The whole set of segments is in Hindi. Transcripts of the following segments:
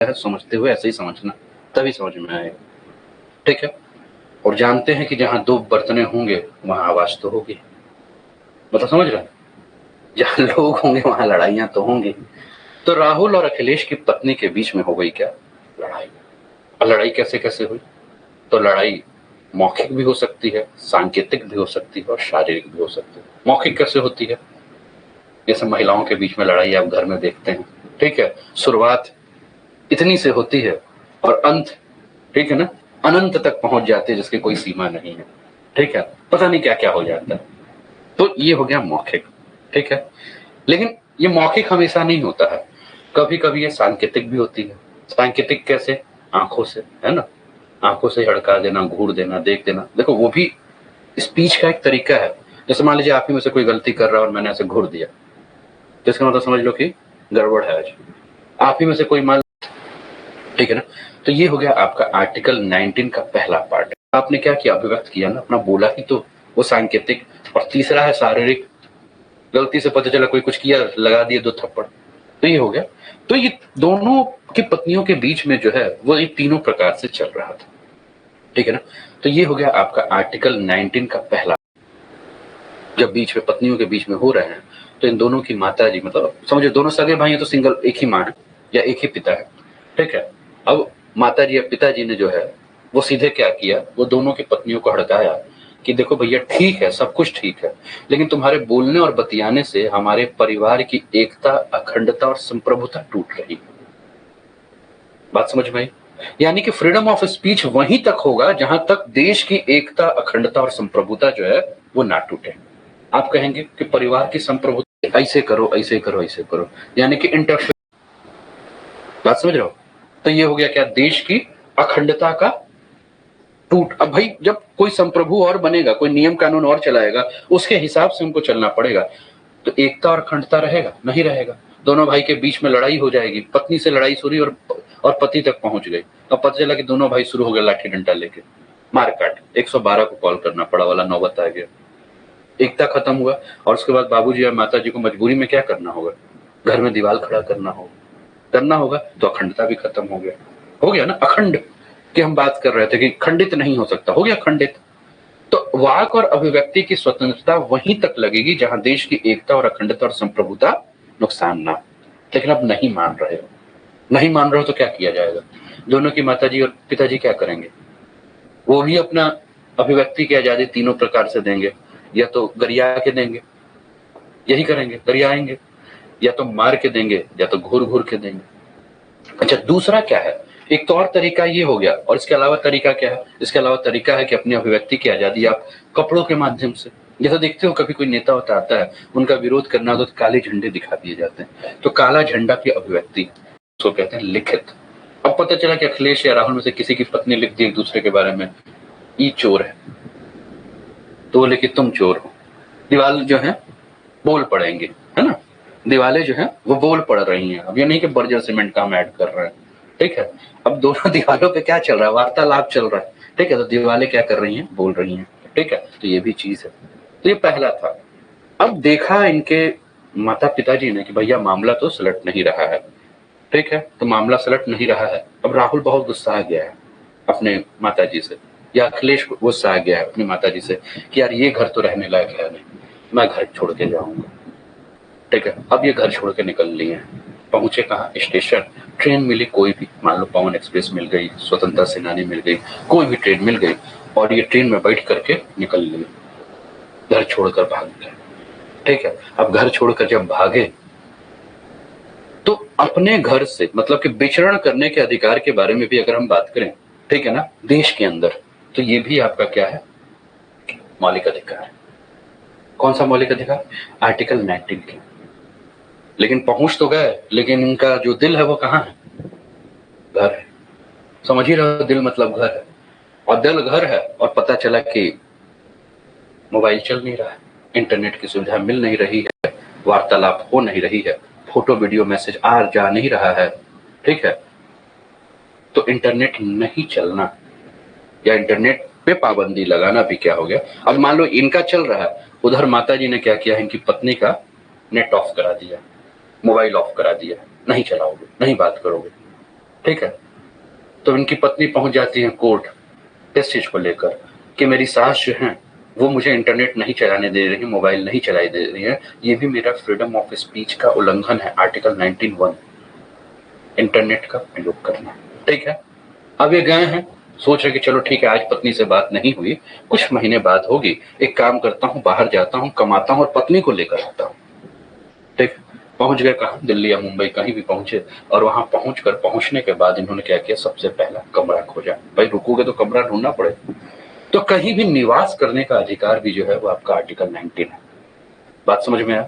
है, समझते हुए ऐसे ही समझना, तभी समझ में आएगा। ठीक है। और जानते हैं कि जहां दो बर्तने होंगे वहां आवाज तो होगी, मतलब समझ रहे हैं, जहां लोग होंगे वहां लड़ाइयां तो होंगी। तो राहुल और अखिलेश की पत्नी के बीच में हो गई क्या? लड़ाई। और लड़ाई कैसे कैसे हुई? तो लड़ाई मौखिक भी हो सकती है, सांकेतिक भी हो सकती है और शारीरिक भी हो सकती है। मौखिक कैसे होती है? जैसे महिलाओं के बीच में लड़ाई आप घर में देखते हैं, ठीक है, शुरुआत इतनी से होती है और अंत, ठीक है ना, अनंत तक पहुंच जाती है जिसकी कोई सीमा नहीं है। ठीक है, पता नहीं क्या क्या हो जाता है। तो ये हो गया मौखिक। ठीक है, लेकिन ये मौखिक हमेशा नहीं होता है, कभी कभी ये सांकेतिक भी होती है। सांकेतिक कैसे? आंखों से, है ना, आंखों से हड़का देना, घूर देना, देख देना। देखो वो भी स्पीच का एक तरीका है। जैसे मान लीजिए आप ही में से कोई गलती कर रहा है और मैंने ऐसे घूर दिया, तो इसका मतलब समझ लो कि गड़बड़ है आज। आप ही में से कोई मान, ठीक है ना। तो ये हो गया आपका आर्टिकल 19 का पहला पार्ट। आपने क्या किया? अभिव्यक्त किया ना, अपना बोला ही तो, वो सांकेतिक। और तीसरा है शारीरिक, गलती से पता चला कोई कुछ किया, लगा दिए 2 थप्पड़, तो ये हो गया। तो ये दोनों की पत्नियों के बीच में जो है वो ये तीनों प्रकार से चल रहा था। ठीक है ना। तो ये हो गया आपका आर्टिकल 19 का पहला। जब बीच में पत्नियों के बीच में हो रहे हैं तो इन दोनों की माता जी, मतलब समझो दोनों सगे भाई हैं तो सिंगल, एक ही माँ है या एक ही पिता है। ठीक है। अब माता जी या पिताजी ने जो है वो सीधे क्या किया, वो दोनों की पत्नियों को हड़काया कि देखो भैया ठीक है, सब कुछ ठीक है, लेकिन तुम्हारे बोलने और बतियाने से हमारे परिवार की एकता, अखंडता और संप्रभुता टूट रही है। बात समझ में आई? यानी कि फ्रीडम ऑफ स्पीच वहीं तक होगा जहां तक देश की एकता, अखंडता और संप्रभुता जो है वो ना टूटे। आप कहेंगे कि परिवार की संप्रभुता, ऐसे करो ऐसे करो ऐसे करो, यानी कि इंटरफेयर। बात समझ रहे हो? तो ये हो गया क्या? देश की अखंडता का टूट। अब भाई जब कोई संप्रभु और बनेगा, कोई नियम कानून और चलाएगा, उसके हिसाब से हमको चलना पड़ेगा। तो एकता और अखंडता रहेगा? नहीं रहेगा। दोनों भाई के बीच में लड़ाई हो जाएगी, पत्नी से लड़ाई शुरू और पति तक पहुंच गई। अब पता चला कि दोनों भाई शुरू हो गए लाठी डंडा लेके, मारकाट। 112 को कॉल करना पड़ा, वाला नौबत आ गया। एकता खत्म हुआ। और उसके बाद बाबूजी या माताजी को मजबूरी में क्या करना होगा? घर में दीवार खड़ा करना होगा। तो अखंडता भी खत्म हो गया ना। अखंड की हम बात कर रहे थे कि खंडित नहीं हो सकता, हो गया खंडित। तो वाक और अभिव्यक्ति की स्वतंत्रता वहीं तक लगेगी जहां देश की एकता और अखंडता और संप्रभुता नुकसान ना। लेकिन अब नहीं मान रहे हो, नहीं मान रहे हो तो क्या किया जाएगा? दोनों की माताजी और पिताजी क्या करेंगे? वो भी अपना अभिव्यक्ति की आजादी तीनों प्रकार से देंगे। या तो गरिया के देंगे, यही करेंगे, गरियाएंगे, या तो मार के देंगे, या तो घूर घूर के देंगे। अच्छा, दूसरा क्या है? एक तो और तरीका ये हो गया। और इसके अलावा तरीका क्या है? इसके अलावा तरीका है कि अपनी अभिव्यक्ति की आजादी आप कपड़ों के माध्यम से, जैसा देखते हो कभी कोई नेता होता आता है, उनका विरोध करना हो तो काले झंडे दिखा दिए जाते हैं। तो काला झंडा की अभिव्यक्ति, उसको कहते हैं लिखित। अब पता चला कि अखिलेश या राहुल में से किसी की पत्नी लिख दी एक दूसरे के बारे में, ये चोर है, तो बोले कि तुम चोर हो। दीवार जो है बोल पड़ेंगे, है ना, दीवालें जो है वो बोल पड़ रही हैं। अब ये नहीं कि बर्जर सीमेंट का हम ऐड कर रहे हैं। ठीक है, अब दोनों दीवालों पे क्या चल रहा है? वार्तालाप चल रहा है। ठीक है, तो दीवालें क्या कर रही हैं? बोल रही हैं। ठीक है, तो ये भी चीज है। तो ये पहला था। अब देखा इनके माता पिताजी ने कि भैया मामला तो सलट नहीं रहा है। ठीक है, तो मामला सलट नहीं रहा है। अब राहुल बहुत गुस्सा आ गया है अपने माताजी से, या अखिलेश गुस्सा आ गया है अपनी माताजी से कि यार ये घर तो रहने लायक है नहीं, मैं घर छोड़ के जाऊंगा। ठीक है, अब ये घर छोड़ के निकल लिए हैं। पहुंचे कहाँ? स्टेशन। ट्रेन मिली कोई भी, मान लो पवन एक्सप्रेस मिल गई, स्वतंत्रता सेनानी मिल गई, कोई भी ट्रेन मिल गई, और ये ट्रेन में बैठ करके निकल लिए, घर छोड़कर भाग गए। ठीक है, अब घर छोड़कर जब भागे तो अपने घर से, मतलब कि विचरण करने के अधिकार के बारे में भी अगर हम बात करें, ठीक है ना, देश के अंदर, तो ये भी आपका क्या है? मौलिक अधिकार। कौन सा मौलिक अधिकार? आर्टिकल 19 के। लेकिन पहुंच तो गए, लेकिन इनका जो दिल है वो कहाँ है? घर है। समझ ही रहे हो, दिल मतलब घर है। और दिल घर है और पता चला कि मोबाइल चल नहीं रहा है, इंटरनेट की सुविधा मिल नहीं रही है, वार्तालाप हो नहीं रही है, फोटो वीडियो मैसेज आ जा नहीं रहा है। ठीक है, तो इंटरनेट नहीं चलना या इंटरनेट पे पाबंदी लगाना भी क्या हो गया? अब मान लो इनका चल रहा है, उधर माताजी ने क्या किया, इनकी पत्नी का नेट ऑफ करा दिया, मोबाइल ऑफ करा दिया, नहीं चलाओगे, नहीं बात करोगे। ठीक है। तो इनकी पत्नी पहुंच जाती है कोर्ट इस चीज को लेकर कि मेरी सास जो है वो मुझे इंटरनेट नहीं चलाने दे रही, मोबाइल नहीं चलाई दे रही है, ये भी मेरा फ्रीडम ऑफ स्पीच का उल्लंघन है, आर्टिकल 19(1) इंटरनेट का प्रयोग करना। ठीक है। अब ये गए हैं, सोच रहे कि चलो ठीक है, आज पत्नी से बात नहीं हुई, कुछ महीने बाद होगी, एक काम करता हूँ, बाहर जाता हूँ, कमाता हूँ और पत्नी को लेकर आता हूँ। ठीक। पहुंच गए कहा, दिल्ली या मुंबई कहीं भी पहुंचे, और वहां पहुंचने के बाद इन्होंने क्या किया, सबसे पहला कमरा खोजा। भाई रुकोगे तो कमरा ढूंढना पड़े, तो कहीं भी निवास करने का अधिकार भी जो है वो आपका आर्टिकल 19 है। बात समझ में आया?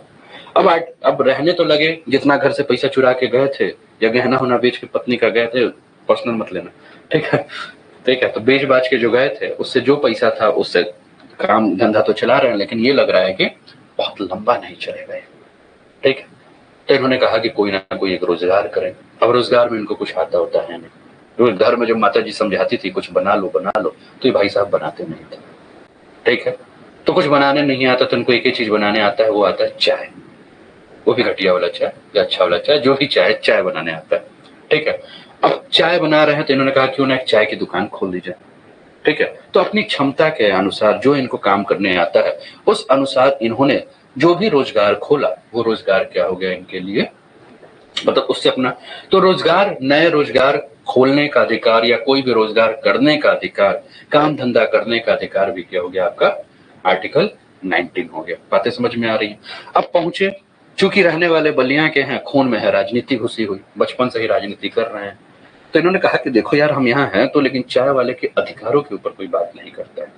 अब रहने तो लगे, जितना घर से पैसा चुरा के गए थे या गहना होना बेच के पत्नी का गए थे, पर्सनल मत लेना, ठीक है। ठीक है, तो बेच बाच के जो गए थे उससे जो पैसा था उससे काम धंधा तो चला रहे हैं, लेकिन ये लग रहा है कि बहुत लंबा नहीं चलेगा। ठीक है। तो इन्होंने कहा कि कोई ना कोई एक रोजगार करें। अब रोजगार में इनको कुछ आता होता है नहीं, तो घर में जो माता जी समझाती थी कुछ बना लो बना लो, तो ये भाई साहब बनाते नहीं थे। ठीक है। तो कुछ बनाने नहीं आता, तो इनको एक ही चीज बनाने आता है, वो आता है चाय, वो भी घटिया वाला चाय या अच्छा वाला चाय, जो भी चाय बनाने आता है। ठीक है। अब चाय बना रहे हैं तो इन्होंने कहा क्यों ना एक चाय की दुकान खोल दी जाए। ठीक है। तो अपनी क्षमता के अनुसार जो इनको काम करने आता है उस अनुसार इन्होंने जो भी रोजगार खोला, वो रोजगार क्या हो गया इनके लिए, मतलब उससे अपना तो रोजगार, नए रोजगार खोलने का अधिकार या कोई भी रोजगार करने का अधिकार, काम धंधा करने का अधिकार भी क्या हो गया आपका, आर्टिकल 19 हो गया। बातें समझ में आ रही हैं? अब पहुंचे, चूंकि रहने वाले बलिया के हैं, खून में है राजनीति घुसी हुई, बचपन से ही राजनीति कर रहे हैं, तो इन्होंने कहा कि देखो यार, हम यहाँ हैं तो, लेकिन चाय वाले के अधिकारों के ऊपर कोई बात नहीं करता है,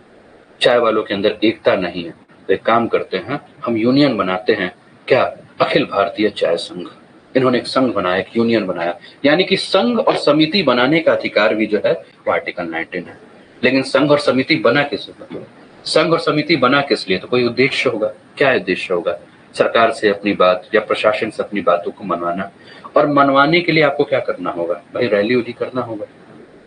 चाय वालों के अंदर एकता नहीं है, तो एक काम करते हैं, हम यूनियन बनाते हैं। क्या? अखिल भारतीय चाय संघ। इन्होंने एक संघ बनाया, एक यूनियन बनाया, यानी कि संघ और समिति बनाने का अधिकार भी जो है वो आर्टिकल 19 है। लेकिन संघ और समिति बना किस लिए? संघ और समिति बना किस लिए? तो कोई उद्देश्य होगा। क्या उद्देश्य होगा? सरकार से अपनी बात या प्रशासन से अपनी बातों को मनवाना, और मनवाने के लिए आपको क्या करना होगा भाई, रैली उली करना होगा,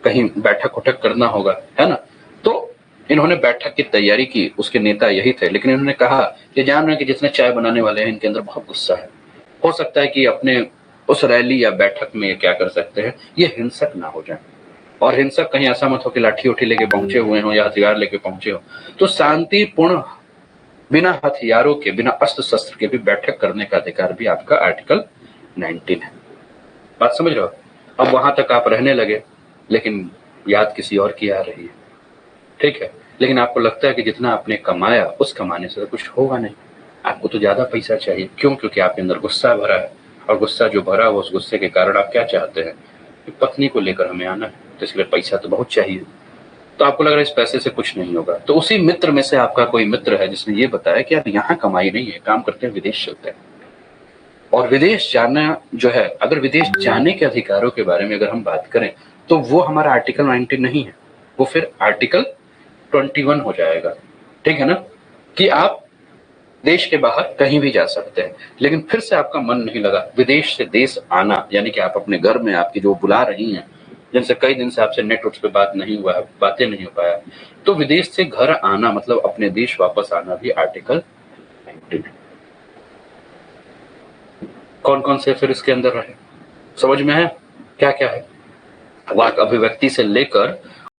कहीं बैठक उठक करना होगा, है ना। तो इन्होंने बैठक की तैयारी की, उसके नेता यही थे, लेकिन इन्होंने कहा कि जान रहे हैं कि जितने चाय बनाने वाले हैं इनके अंदर बहुत गुस्सा है, हो सकता है कि अपने उस रैली या बैठक में क्या कर सकते हैं, ये हिंसक ना हो जाए, और हिंसक कहीं ऐसा मत हो कि लाठी उठी लेके पहुंचे हुए हो या हथियार लेके पहुंचे हो, तो शांतिपूर्ण, बिना हथियारों के, बिना अस्त्र शस्त्र के भी बैठक करने का अधिकार भी आपका आर्टिकल 19 है। बात समझ रहे हो? अब वहां तक आप रहने लगे, लेकिन याद किसी और की आ रही है। ठीक है। लेकिन आपको लगता है कि जितना आपने कमाया उस कमाने से तो कुछ होगा नहीं, आपको तो ज्यादा पैसा चाहिए। क्यों? क्योंकि आपके अंदर गुस्सा भरा है, और गुस्सा जो भरा हो, उस गुस्से के कारण आप क्या चाहते हैं कि पत्नी को लेकर हमें आना है, तो इसलिए पैसा तो बहुत चाहिए। तो आपको लग रहा है इस पैसे से कुछ नहीं होगा, तो उसी मित्र में से आपका कोई मित्र है जिसने ये बताया कि यार यहाँ कमाई नहीं है, काम करते हैं विदेश चलते हैं। और विदेश जाना जो है, अगर विदेश जाने के अधिकारों के बारे में अगर हम बात करें, तो वो हमारा आर्टिकल 19 नहीं है, वो फिर आर्टिकल 21 हो जाएगा। ठीक है ना, कि आप देश के बाहर कहीं भी जा सकते हैं, लेकिन फिर से आपका मन नहीं लगा विदेश से देश आना, यानी कि आप अपने घर में, आपकी जो बुला रही हैं, जिनसे कई दिन से आपसे नेट पे बात नहीं हुआ है, बातें नहीं हो पाया, तो विदेश से घर आना मतलब अपने देश वापस आना भी आर्टिकल 19 है। कौन कौन से फिर इसके अंदर रहे, समझ में है क्या क्या है? वाक अभिव्यक्ति से लेकर